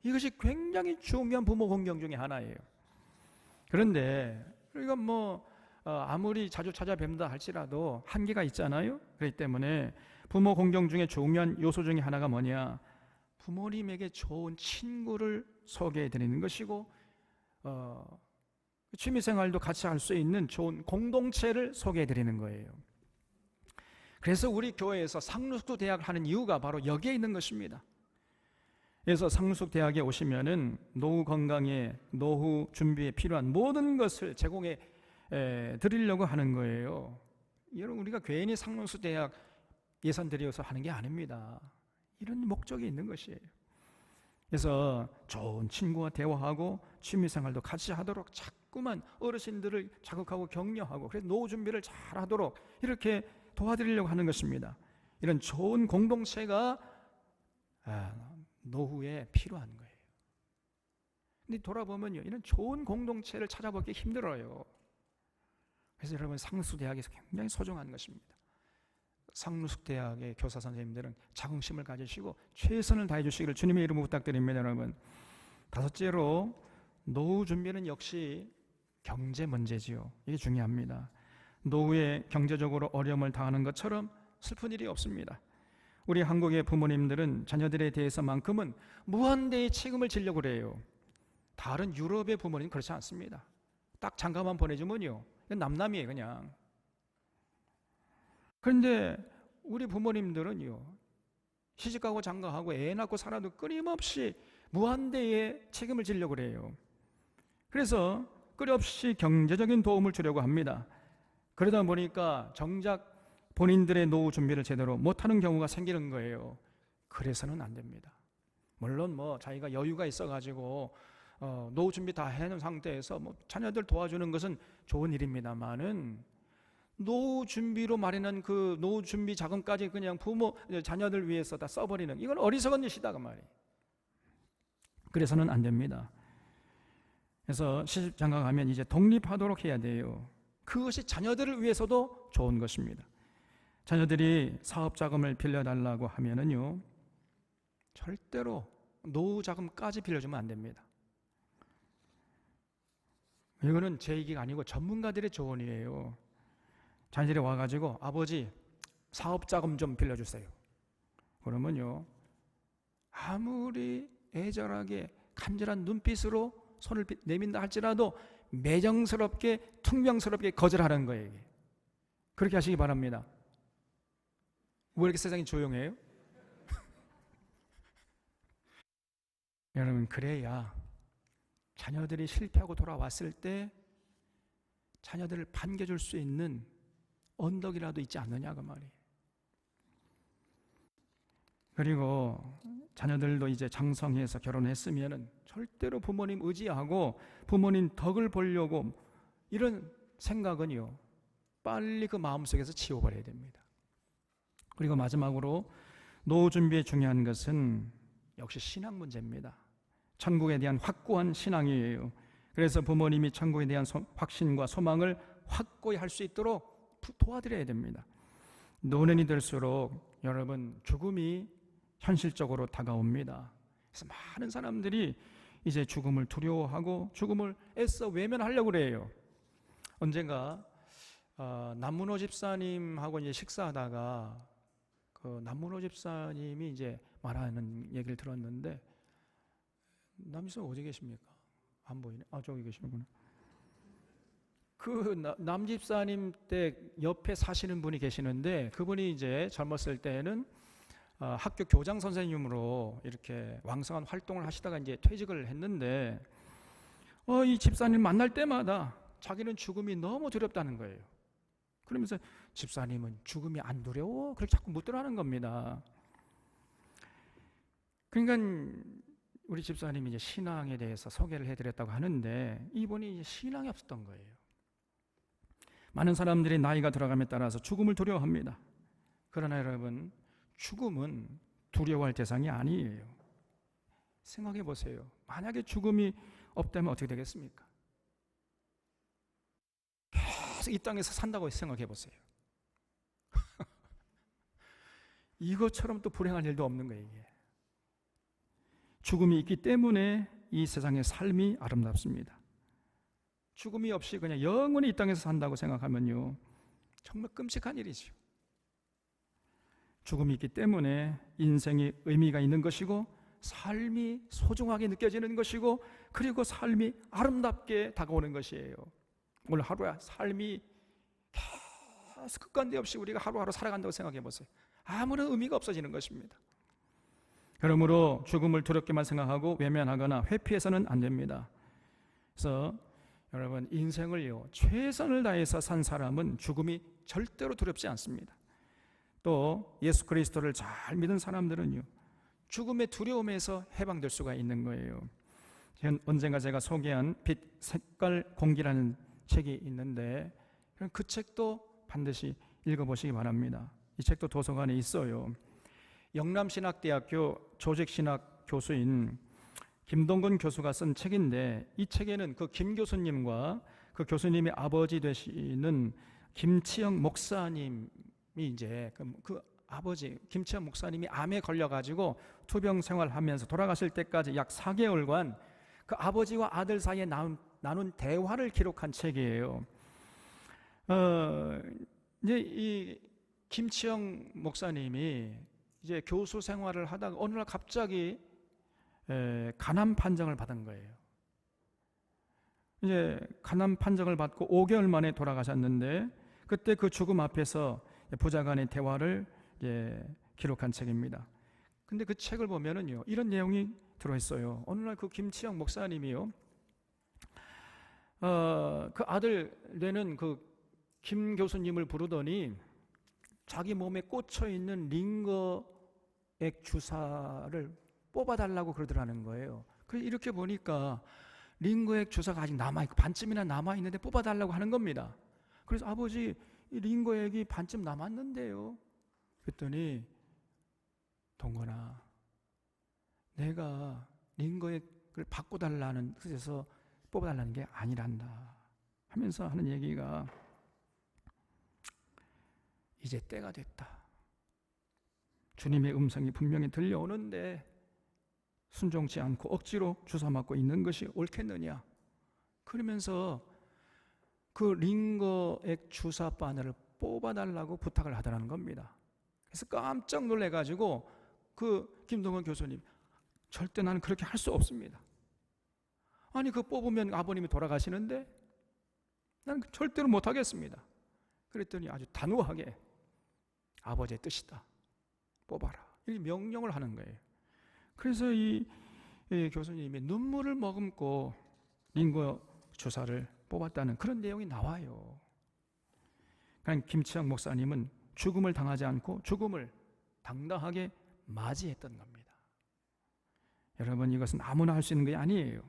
이것이 굉장히 중요한 부모 공경 중에 하나예요. 그런데 우리가 아무리 자주 찾아뵙는다 할지라도 한계가 있잖아요. 그렇기 때문에 부모 공경 중에 중요한 요소 중에 하나가 뭐냐, 부모님에게 좋은 친구를 소개해 드리는 것이고, 취미생활도 같이 할 수 있는 좋은 공동체를 소개해 드리는 거예요. 그래서 우리 교회에서 상록수 대학을 하는 이유가 바로 여기에 있는 것입니다. 그래서 상록수 대학에 오시면은 노후 건강에, 노후 준비에 필요한 모든 것을 제공해 드리려고 하는 거예요. 여러분, 우리가 괜히 상록수 대학 예산 들여서 하는 게 아닙니다. 이런 목적이 있는 것이에요. 그래서 좋은 친구와 대화하고 취미생활도 같이 하도록 자꾸만 어르신들을 자극하고 격려하고, 그래서 노후 준비를 잘 하도록 이렇게 도와드리려고 하는 것입니다. 이런 좋은 공동체가 노후에 필요한 거예요. 근데 돌아보면요, 이런 좋은 공동체를 찾아보기 힘들어요. 그래서 여러분, 상수대학이 굉장히 소중한 것입니다. 상수대학의 교사 선생님들은 자긍심을 가지시고 최선을 다해 주시기를 주님의 이름으로 부탁드립니다. 여러분, 다섯째로, 노후 준비는 역시 경제 문제지요. 이게 중요합니다. 노후에 경제적으로 어려움을 당하는 것처럼 슬픈 일이 없습니다. 우리 한국의 부모님들은 자녀들에 대해서만큼은 무한대의 책임을 지려고 그래요. 다른 유럽의 부모님은 그렇지 않습니다. 딱 장가만 보내주면요, 남남이에요, 그냥. 그런데 우리 부모님들은요, 시집가고 장가하고 애 낳고 살아도 끊임없이 무한대의 책임을 지려고 그래요. 그래서 끊임없이 경제적인 도움을 주려고 합니다. 그러다 보니까 정작 본인들의 노후 준비를 제대로 못하는 경우가 생기는 거예요. 그래서는 안 됩니다. 물론 자기가 여유가 있어가지고 노후 준비 다 해놓은 상태에서 자녀들 도와주는 것은 좋은 일입니다만은, 노후 준비로 마련한 그 노후 준비 자금까지 그냥 자녀들 위해서 다 써버리는, 이건 어리석은 짓이다 그 말이에요. 그래서는 안 됩니다. 그래서 시집장가 가면 이제 독립하도록 해야 돼요. 그것이 자녀들을 위해서도 좋은 것입니다. 자녀들이 사업 자금을 빌려달라고 하면은요, 절대로 노후 자금까지 빌려주면 안 됩니다. 이거는 제 얘기가 아니고 전문가들의 조언이에요. 자녀들이 와가지고 아버지 사업 자금 좀 빌려주세요. 그러면요, 아무리 애절하게 간절한 눈빛으로 손을 내민다 할지라도 매정스럽게 퉁명스럽게 거절하는 거예요. 이게. 그렇게 하시기 바랍니다. 왜 이렇게 세상이 조용해요? 여러분, 그래야 자녀들이 실패하고 돌아왔을 때 자녀들을 반겨줄 수 있는 언덕이라도 있지 않느냐 그 말이에요. 그리고 자녀들도 이제 장성해서 결혼했으면은 절대로 부모님 의지하고 부모님 덕을 보려고 이런 생각은요, 빨리 그 마음속에서 지워버려야 됩니다. 그리고 마지막으로 노후 준비에 중요한 것은 역시 신앙 문제입니다. 천국에 대한 확고한 신앙이에요. 그래서 부모님이 천국에 대한 확신과 소망을 확고히 할 수 있도록 도와드려야 됩니다. 노년이 될수록 여러분, 죽음이 현실적으로 다가옵니다. 그래서 많은 사람들이 이제 죽음을 두려워하고 죽음을 애써 외면하려고 그래요. 언젠가 남문호 집사님하고 이제 식사하다가 그 남문호 집사님이 이제 말하는 얘기를 들었는데, 남집사님 어디 계십니까? 안 보이네. 저기 계시는구나. 그 남집사님 때 옆에 사시는 분이 계시는데, 그분이 이제 젊었을 때는 학교 교장 선생님으로 이렇게 왕성한 활동을 하시다가 이제 퇴직을 했는데, 이 집사님 만날 때마다 자기는 죽음이 너무 두렵다는 거예요. 그러면서 집사님은 죽음이 안 두려워? 그렇게 자꾸 묻더라는 겁니다. 그러니까 우리 집사님이 이제 신앙에 대해서 소개를 해드렸다고 하는데, 이분이 이제 신앙이 없었던 거예요. 많은 사람들이 나이가 들어감에 따라서 죽음을 두려워합니다. 그러나 여러분, 죽음은 두려워할 대상이 아니에요. 생각해 보세요. 만약에 죽음이 없다면 어떻게 되겠습니까? 계속 이 땅에서 산다고 생각해 보세요. 이것처럼 또 불행한 일도 없는 거예요. 이게. 죽음이 있기 때문에 이 세상의 삶이 아름답습니다. 죽음이 없이 그냥 영원히 이 땅에서 산다고 생각하면요, 정말 끔찍한 일이죠. 죽음이 있기 때문에 인생이 의미가 있는 것이고, 삶이 소중하게 느껴지는 것이고, 그리고 삶이 아름답게 다가오는 것이에요. 오늘 하루야 삶이 계속 끝간데 없이 우리가 하루하루 살아간다고 생각해 보세요. 아무런 의미가 없어지는 것입니다. 그러므로 죽음을 두렵게만 생각하고 외면하거나 회피해서는 안 됩니다. 그래서 여러분, 인생을요, 최선을 다해서 산 사람은 죽음이 절대로 두렵지 않습니다. 또 예수 그리스도를 잘 믿은 사람들은요, 죽음의 두려움에서 해방될 수가 있는 거예요. 언젠가 제가 소개한 빛, 색깔, 공기라는 책이 있는데, 그 책도 반드시 읽어보시기 바랍니다. 이 책도 도서관에 있어요. 영남신학대학교 조직신학 교수인 김동건 교수가 쓴 책인데, 이 책에는 그 김 교수님과 그 교수님의 아버지 되시는 김치영 목사님이 이제 그 아버지 김치영 목사님이 암에 걸려가지고 투병 생활하면서 돌아가실 때까지 약 4개월간 그 아버지와 아들 사이에 나눈 대화를 기록한 책이에요. 이제 이 김치영 목사님이 이제 교수 생활을 하다가 어느 날 갑자기 간암 판정을 받은 거예요. 이제 간암 판정을 받고 5개월 만에 돌아가셨는데, 그때 그 죽음 앞에서 부자간의 대화를 기록한 책입니다. 근데 그 책을 보면은요, 이런 내용이 들어있어요. 어느 날 그 김치영 목사님이요, 그 아들 되는 그 김 교수님을 부르더니 자기 몸에 꽂혀 있는 링거액 주사를 뽑아달라고 그러더라는 거예요. 그래서 이렇게 보니까 링거액 주사가 아직 남아있고 반쯤이나 남아있는데 뽑아달라고 하는 겁니다. 그래서 아버지, 이 링거액이 반쯤 남았는데요. 그랬더니, 동건아, 내가 링거액을 바꿔달라는 뜻에서 뽑아달라는 게 아니란다 하면서 하는 얘기가, 이제 때가 됐다. 주님의 음성이 분명히 들려오는데 순종치 않고 억지로 주사 맞고 있는 것이 옳겠느냐. 그러면서 그 링거액 주사 바늘을 뽑아달라고 부탁을 하더라는 겁니다. 그래서 깜짝 놀래가지고 그 김동건 교수님, 절대 나는 그렇게 할 수 없습니다. 아니, 그 뽑으면 아버님이 돌아가시는데 나는 절대로 못하겠습니다. 그랬더니 아주 단호하게, 아버지의 뜻이다, 뽑아라, 이렇게 명령을 하는 거예요. 그래서 이 교수님이 눈물을 머금고 링거 주사를 뽑았다는 그런 내용이 나와요. 그러니까 김치영 목사님은 죽음을 당하지 않고 죽음을 당당하게 맞이했던 겁니다. 여러분, 이것은 아무나 할 수 있는 게 아니에요.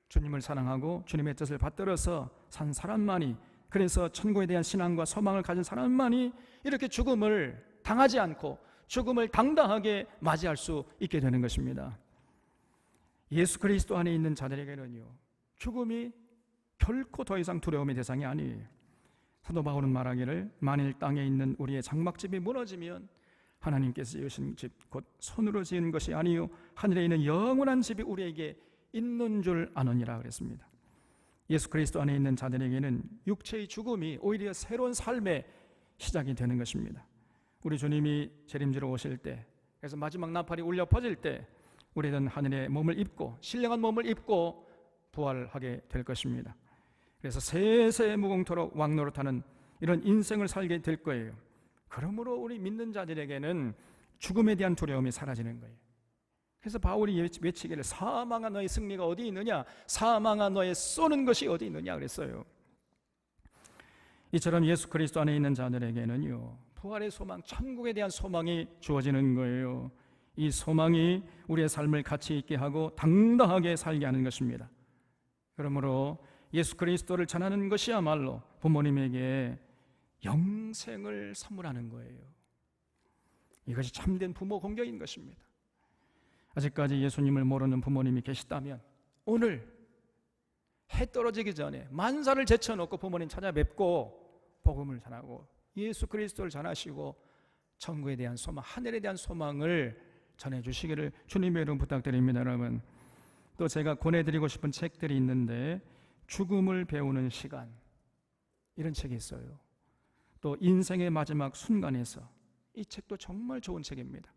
주님을 사랑하고 주님의 뜻을 받들어서 산 사람만이, 그래서 천국에 대한 신앙과 소망을 가진 사람만이 이렇게 죽음을 당하지 않고 죽음을 당당하게 맞이할 수 있게 되는 것입니다. 예수 그리스도 안에 있는 자들에게는요, 죽음이 결코 더 이상 두려움의 대상이 아니에요. 사도 바울은 말하기를, 만일 땅에 있는 우리의 장막집이 무너지면 하나님께서 지으신 집, 곧 손으로 지은 것이 아니요 하늘에 있는 영원한 집이 우리에게 있는 줄 아느니라 그랬습니다. 예수 그리스도 안에 있는 자들에게는 육체의 죽음이 오히려 새로운 삶의 시작이 되는 것입니다. 우리 주님이 재림지러 오실 때, 그래서 마지막 나팔이 울려 퍼질 때 우리는 하늘의 몸을 입고, 신령한 몸을 입고 부활하게 될 것입니다. 그래서 세세 무궁토록 왕노릇하는 이런 인생을 살게 될 거예요. 그러므로 우리 믿는 자들에게는 죽음에 대한 두려움이 사라지는 거예요. 그래서 바울이 외치기를, 사망아 너의 승리가 어디 있느냐, 사망아 너의 쏘는 것이 어디 있느냐 그랬어요. 이처럼 예수 그리스도 안에 있는 자들에게는요, 부활의 소망, 천국에 대한 소망이 주어지는 거예요. 이 소망이 우리의 삶을 가치 있게 하고 당당하게 살게 하는 것입니다. 그러므로 예수 그리스도를 전하는 것이야말로 부모님에게 영생을 선물하는 거예요. 이것이 참된 부모 공경인 것입니다. 아직까지 예수님을 모르는 부모님이 계시다면, 오늘 해 떨어지기 전에 만사를 제쳐놓고 부모님 찾아뵙고 복음을 전하고 예수 그리스도를 전하시고 천국에 대한 소망, 하늘에 대한 소망을 전해주시기를 주님의 이름 부탁드립니다. 여러분, 또 제가 권해드리고 싶은 책들이 있는데, 죽음을 배우는 시간, 이런 책이 있어요. 또 인생의 마지막 순간에서, 이 책도 정말 좋은 책입니다.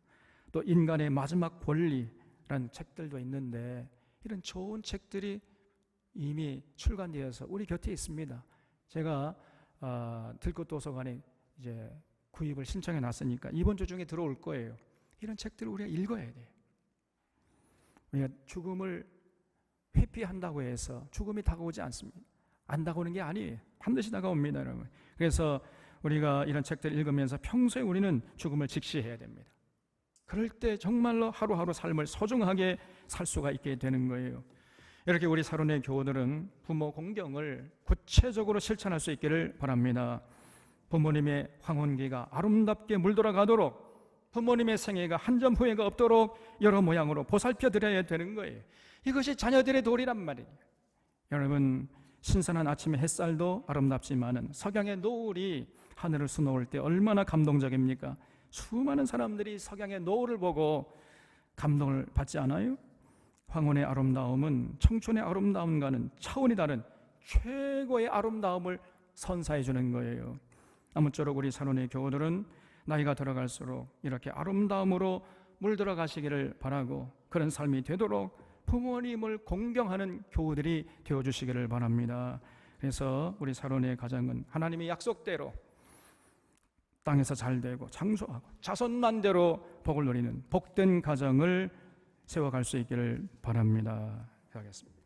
또 인간의 마지막 권리라는 책들도 있는데, 이런 좋은 책들이 이미 출간되어서 우리 곁에 있습니다. 제가 들꽃 도서관에 이제 구입을 신청해 놨으니까 이번 주 중에 들어올 거예요. 이런 책들을 우리가 읽어야 돼요. 우리가 죽음을 회피한다고 해서 죽음이 다가오지 않습니다. 안 다가오는 게 아니에요. 반드시 다가옵니다, 여러분. 그래서 우리가 이런 책들을 읽으면서 평소에 우리는 죽음을 직시해야 됩니다. 그럴 때 정말로 하루하루 삶을 소중하게 살 수가 있게 되는 거예요. 이렇게 우리 사론의 교우들은 부모 공경을 구체적으로 실천할 수 있기를 바랍니다. 부모님의 황혼기가 아름답게 물들어가도록 부모님의 생애가 한 점 후회가 없도록 여러 모양으로 보살펴 드려야 되는 거예요. 이것이 자녀들의 도리란 말이에요. 여러분, 신선한 아침의 햇살도 아름답지만은 석양의 노을이 하늘을 수놓을 때 얼마나 감동적입니까? 수많은 사람들이 석양의 노을을 보고 감동을 받지 않아요? 황혼의 아름다움은 청춘의 아름다움과는 차원이 다른 최고의 아름다움을 선사해 주는 거예요. 아무쪼록 우리 사론의 교우들은 나이가 들어갈수록 이렇게 아름다움으로 물들어 가시기를 바라고, 그런 삶이 되도록 부모님을 공경하는 교우들이 되어주시기를 바랍니다. 그래서 우리 사론의 가정은 하나님의 약속대로 땅에서 잘되고 장수하고 자손만대로 복을 누리는 복된 가정을 세워갈 수 있기를 바랍니다. 기도하겠습니다.